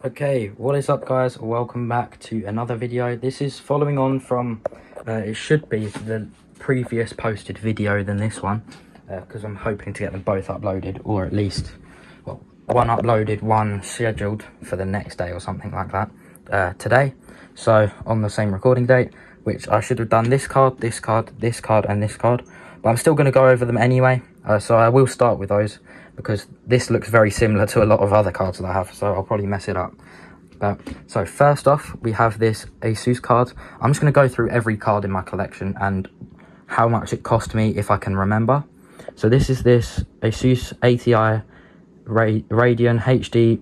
Okay, what is up guys? Welcome back to another video. This is following on from, it should be the previous posted video than this one, because I'm hoping to get them both uploaded, or at least, well, one uploaded, one scheduled for the next day or something like that, today. So, on the same recording date, which I should have done this card, this card, this card, and this card. But I'm still going to go over them anyway, so I will start with those, because this looks very similar to a lot of other cards that I have, so I'll probably mess it up. So first off, we have this Asus card. I'm just going to go through every card in my collection and how much it cost me if I can remember. So this is this Asus ATI Radeon HD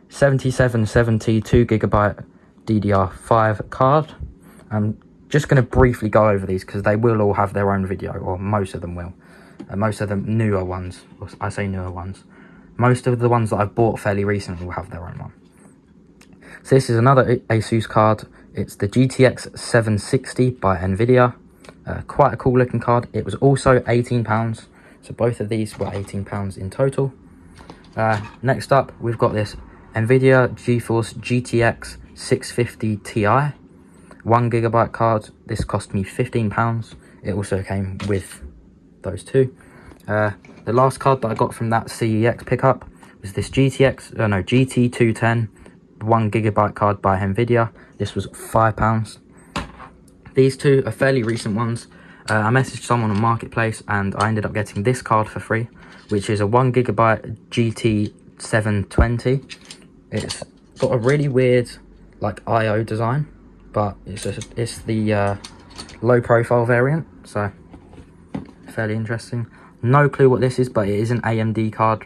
7770 2GB DDR5 card. I'm just going to briefly go over these because they will all have their own video, or most of them will. Most of the newer ones, I say newer ones, most of the ones that I've bought fairly recently will have their own one. So this is another Asus card. It's the GTX 760 by Nvidia. Quite a cool looking card. It was also £18, so both of these were £18 in total. Next up, we've got this Nvidia GeForce GTX 650 Ti 1GB card. This cost me £15. It also came with those two. The last card that I got from that CEX pickup was this GT210 1GB card by Nvidia. This was £5. These two are fairly recent ones. I messaged someone on Marketplace and I ended up getting this card for free, which is a 1GB GT720. It's got a really weird like IO design, but it's the low profile variant, so fairly interesting. No clue what this is, but it is an AMD card.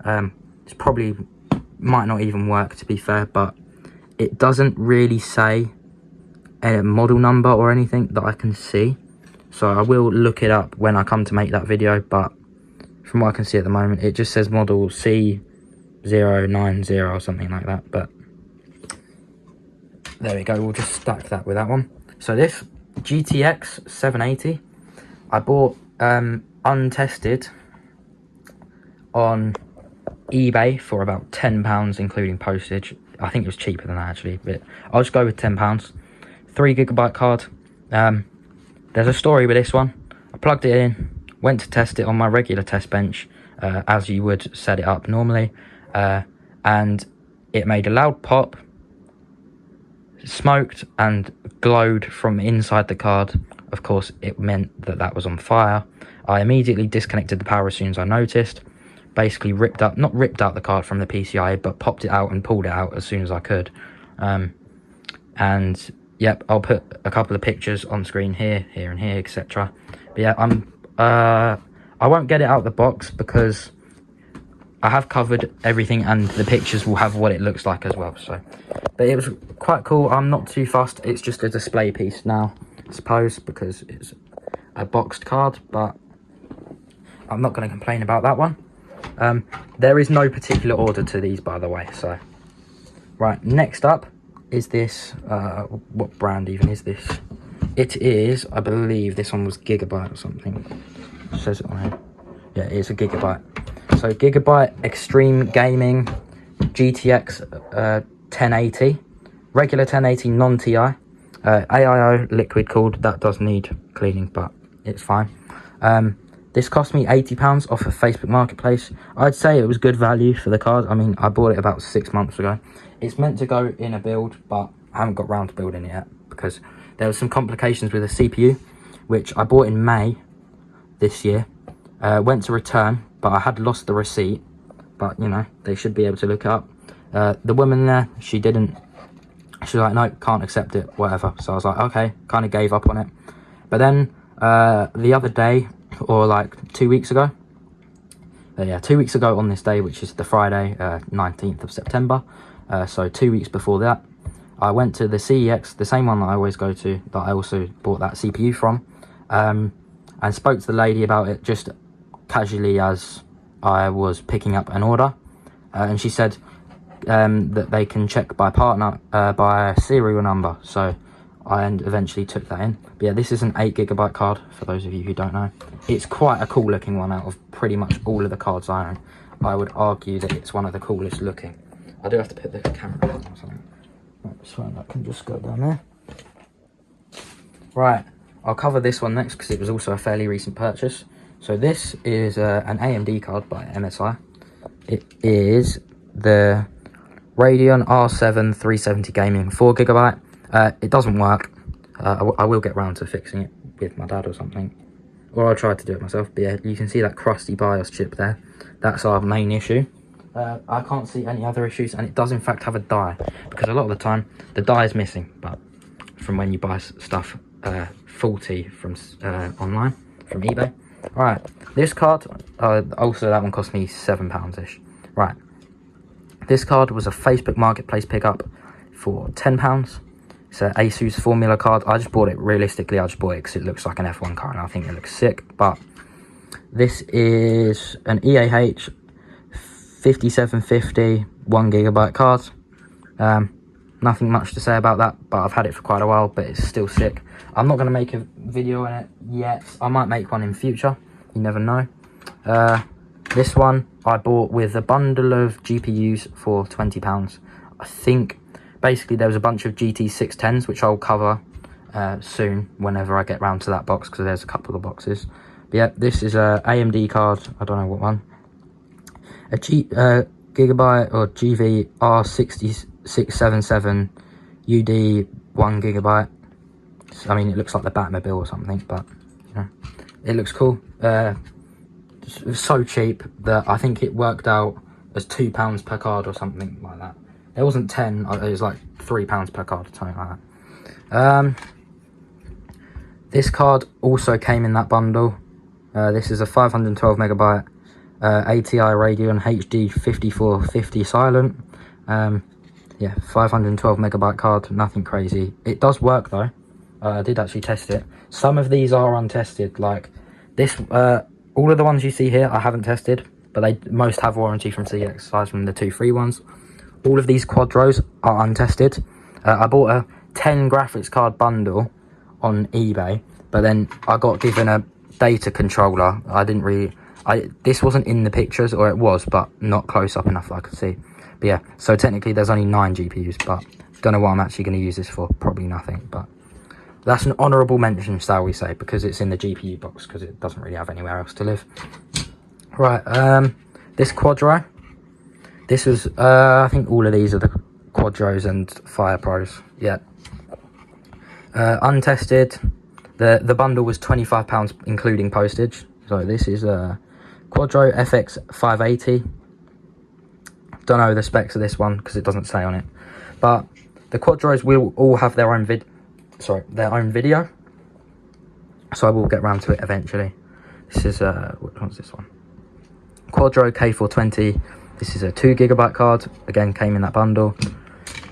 It's probably might not even work, to be fair, but it doesn't really say a model number or anything that I can see, so I will look it up when I come to make that video. But from what I can see at the moment, it just says model C090 or something like that. But there we go, we'll just stack that with that one. So this GTX 780 I bought untested on eBay for about £10, including postage. I think it was cheaper than that actually, but I'll just go with £10. 3GB card. There's a story with this one. I plugged it in, went to test it on my regular test bench, as you would set it up normally, and it made a loud pop, smoked and glowed from inside the card. Of course, it meant that that was on fire. I immediately disconnected the power as soon as I noticed. Basically not ripped out the card from the PCI, but popped it out and pulled it out as soon as I could. And yep, I'll put a couple of pictures on screen here and here, etc. But yeah, I won't get it out of the box because I have covered everything, and the pictures will have what it looks like as well. So, but it was quite cool. I'm not too fussed. It's just a display piece now, I suppose, because it's a boxed card, but I'm not going to complain about that one. There is no particular order to these, by the way. So right, next up is this, what brand even is this? It is, I believe this one was Gigabyte or something. It says it on here. Yeah, it is a Gigabyte. So Gigabyte Extreme Gaming GTX 1080, regular 1080 non-TI, AIO liquid cooled. That does need cleaning, but it's fine. This cost me £80 off of Facebook Marketplace. I'd say it was good value for the card. I mean, I bought it about 6 months ago. It's meant to go in a build, but I haven't got round to building it yet because there was some complications with the CPU, which I bought in May this year. Went to return, but I had lost the receipt. But, you know, they should be able to look it up. The woman there, she was like, no, can't accept it, whatever. So I was like, okay, kind of gave up on it. But then the other day, or like 2 weeks ago, yeah, 2 weeks ago on this day, which is the Friday, 19th of September, so 2 weeks before that, I went to the CEX, the same one that I always go to, that I also bought that CPU from, and spoke to the lady about it just casually as I was picking up an order, and she said that they can check by by serial number. So I eventually took that in. But yeah, this is an 8GB card, for those of you who don't know. It's quite a cool looking one. Out of pretty much all of the cards I own, I would argue that it's one of the coolest looking. I do have to put the camera on or something. So that can just go down there. Right, I'll cover this one next because it was also a fairly recent purchase. So this is an AMD card by MSI. It is the Radeon R7 370 Gaming 4GB. It doesn't work. I will get round to fixing it with my dad or something. Or I'll try to do it myself. But yeah, you can see that crusty BIOS chip there. That's our main issue. I can't see any other issues, and it does in fact have a die, because a lot of the time the die is missing, but from when you buy stuff faulty from online, from eBay. Right, this card, also that one cost me £7-ish. Right, this card was a Facebook Marketplace pickup for £10. It's an Asus Formula card. I just bought it, realistically, I just bought it because it looks like an F1 car and I think it looks sick. But this is an EAH 5750 1GB card. Nothing much to say about that, but I've had it for quite a while, but it's still sick. I'm not going to make a video on it yet. I might make one in future, you never know. This one I bought with a bundle of GPUs for £20. I think basically there was a bunch of GT610s, which I'll cover soon whenever I get round to that box, because there's a couple of boxes. But yeah, this is a AMD card, I don't know what one. A Gigabyte or GV R6677 UD 1GB. I mean, it looks like the Batmobile or something, but you know, it looks cool. It was so cheap that I think it worked out as £2 per card or something like that. It wasn't 10, it was like £3 per card or something like that. This card also came in that bundle. This is a 512MB ATI Radeon HD 5450 silent. Yeah, 512MB card, nothing crazy. It does work though. I did actually test it. Some of these are untested, like this. All of the ones you see here I haven't tested, but they most have warranty from CX, aside from the 2 free ones. All of these Quadros are untested. I bought a 10 graphics card bundle on eBay, but then I got given a data controller. This wasn't in the pictures, or it was, but not close up enough that I could see. But yeah, so technically there's only 9 GPUs, but don't know what I'm actually going to use this for. Probably nothing, but that's an honourable mention, shall we say, because it's in the GPU box, because it doesn't really have anywhere else to live. Right, this Quadro. This was, I think all of these are the Quadros and Fire Pros. Yeah. Untested. The bundle was £25 including postage. So this is a Quadro FX 580. Don't know the specs of this one because it doesn't say on it. But the Quadros will all have their own video. So I will get round to it eventually. This is what's this one? Quadro K420. This is a 2GB card. Again, came in that bundle.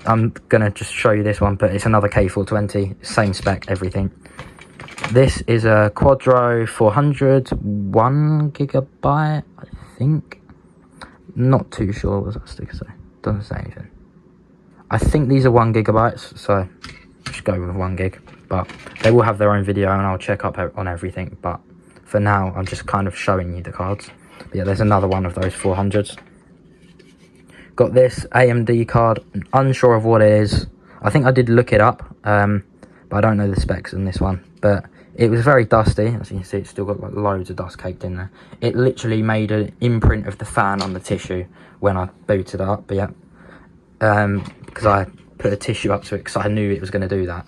I'm gonna just show you this one, but it's another K420, same spec, everything. This is a Quadro 400 1GB, I think. Not too sure what that sticker say. Doesn't say anything. I think these are 1GB, so just go with 1GB. But they will have their own video, and I'll check up on everything. But for now, I'm just kind of showing you the cards. But yeah, there's another one of those 400s. Got this AMD card, unsure of what it is. I think I did look it up, but I don't know the specs on this one. But it was very dusty. As you can see, it's still got like loads of dust caked in there. It literally made an imprint of the fan on the tissue when I booted it up. But yeah, because I put a tissue up to it because I knew it was going to do that.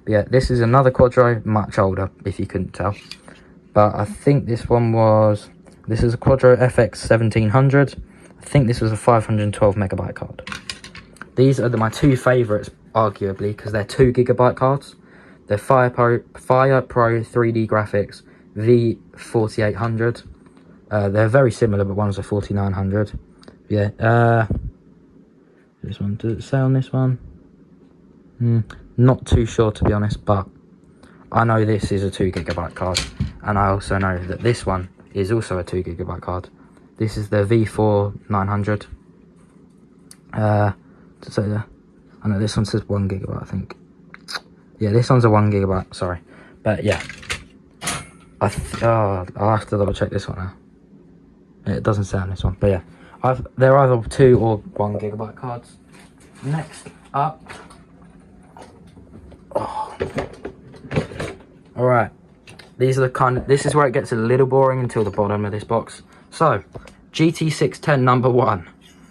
But yeah, this is another Quadro, much older if you couldn't tell. But I think this one was, this is a Quadro FX 1700. I think this was a 512MB card. These are my two favourites, arguably, because they're 2GB cards. They're Fire Pro 3D Graphics V4800. They're very similar, but one's a 4900. Yeah. This one, does it say on this one? Not too sure, to be honest, but I know this is a 2GB card, and I also know that this one is also a 2GB card. This is the V4900. So I know this one says 1GB, I think. Yeah, this one's a 1GB, sorry. But yeah, I'll have to double check this one now. It doesn't say on this one, but yeah, There are either 2 or 1 gigabyte cards. Next up, all right. These are the kind of, this is where it gets a little boring until the bottom of this box. So, GT610 number 1,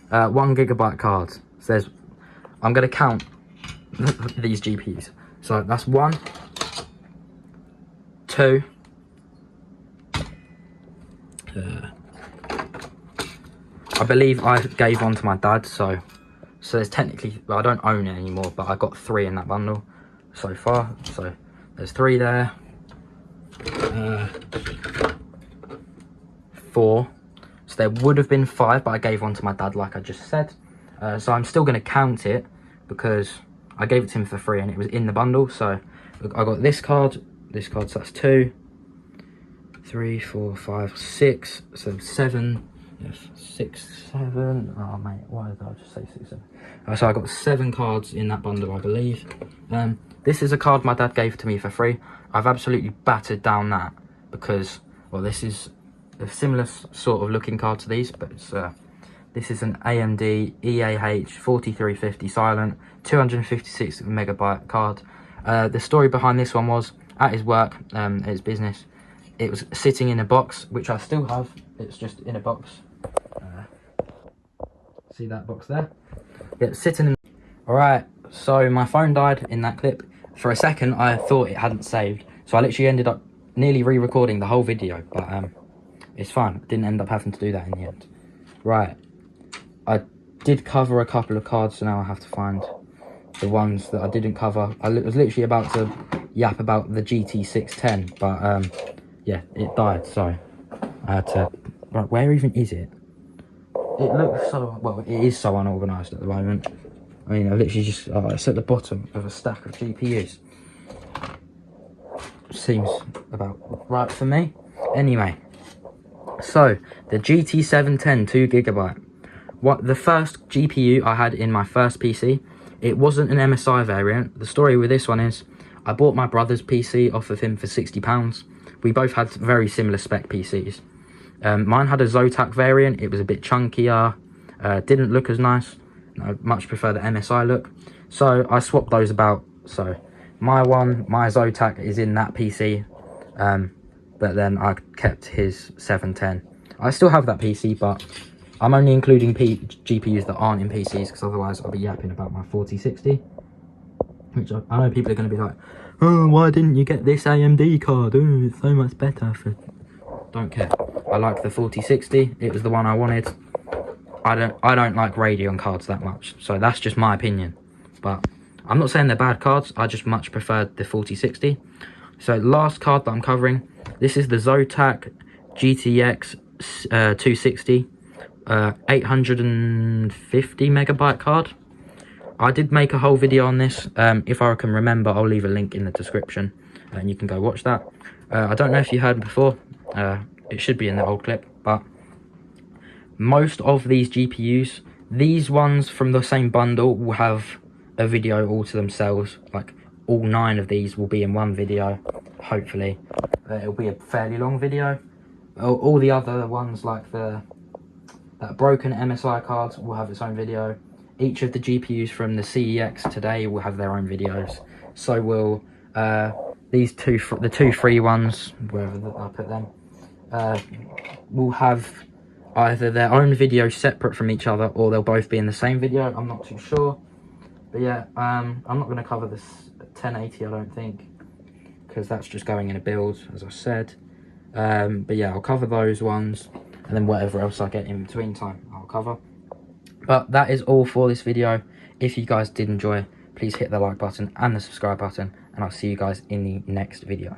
1 gigabyte cards. Says, I'm going to count these GPUs. So that's 1, 2. I believe I gave one to my dad, so there's technically, well, I don't own it anymore, but I got 3 in that bundle so far. So there's 3 there. 4. So there would have been 5, but I gave one to my dad, like I just said. So I'm still going to count it because I gave it to him for free and it was in the bundle. So I got this card, so that's 2, 3, 4, 5, 6, so 7, 6, 7. Oh mate, why did I just say 6, 7? So I got 7 cards in that bundle, I believe. This is a card my dad gave to me for free. I've absolutely battered down that because, well, this is a similar sort of looking card to these, but it's, this is an AMD EAH 4350 silent 256 megabyte card. The story behind this one was, at his work, at his business, it was sitting in a box, which I still have. It's just in a box. See that box there? It's sitting in. Alright, so my phone died in that clip. For a second, I thought it hadn't saved. So I literally ended up nearly re-recording the whole video. But it's fine. I didn't end up having to do that in the end. Right. I did cover a couple of cards, so now I have to find the ones that I didn't cover. I was literally about to yap about the GT610, but yeah, it died, so I had to. Right, where even is it? It looks so, well, it is so unorganised at the moment. I mean, I literally just, it's at the bottom of a stack of GPUs. Seems about right for me. Anyway, so the GT710 2GB. What the first GPU I had in my first PC, it wasn't an MSI variant. The story with this one is, I bought my brother's PC off of him for £60. We both had very similar spec PCs. Mine had a Zotac variant. It was a bit chunkier, didn't look as nice. I much prefer the MSI look. So I swapped those about. So my Zotac is in that PC, but then I kept his 710. I still have that PC, but I'm only including GPUs that aren't in PCs, because otherwise I'll be yapping about my 4060. Which I know people are going to be like, oh, why didn't you get this AMD card? Oh, it's so much better. Don't care. I like the 4060. It was the one I wanted. I don't like Radeon cards that much, so that's just my opinion. But I'm not saying they're bad cards. I just much preferred the 4060. So last card that I'm covering, this is the Zotac GTX 260 850 megabyte card. I did make a whole video on this. If I can remember, I'll leave a link in the description and you can go watch that. I don't know if you heard before. It should be in the old clip, but most of these GPUs, these ones from the same bundle, will have a video all to themselves. Like all 9 of these will be in one video, hopefully. It'll be a fairly long video. All the other ones, like that broken MSI cards, will have its own video. Each of the GPUs from the CEX today will have their own videos. So will these the 2 free ones, wherever I put them, will have either their own video separate from each other, or they'll both be in the same video. I'm not too sure. But yeah, I'm not going to cover this 1080, I don't think, because that's just going in a build, as I said. But yeah, I'll cover those ones, and then whatever else I get in between time, I'll cover. But that is all for this video. If you guys did enjoy, please hit the like button and the subscribe button, and I'll see you guys in the next video.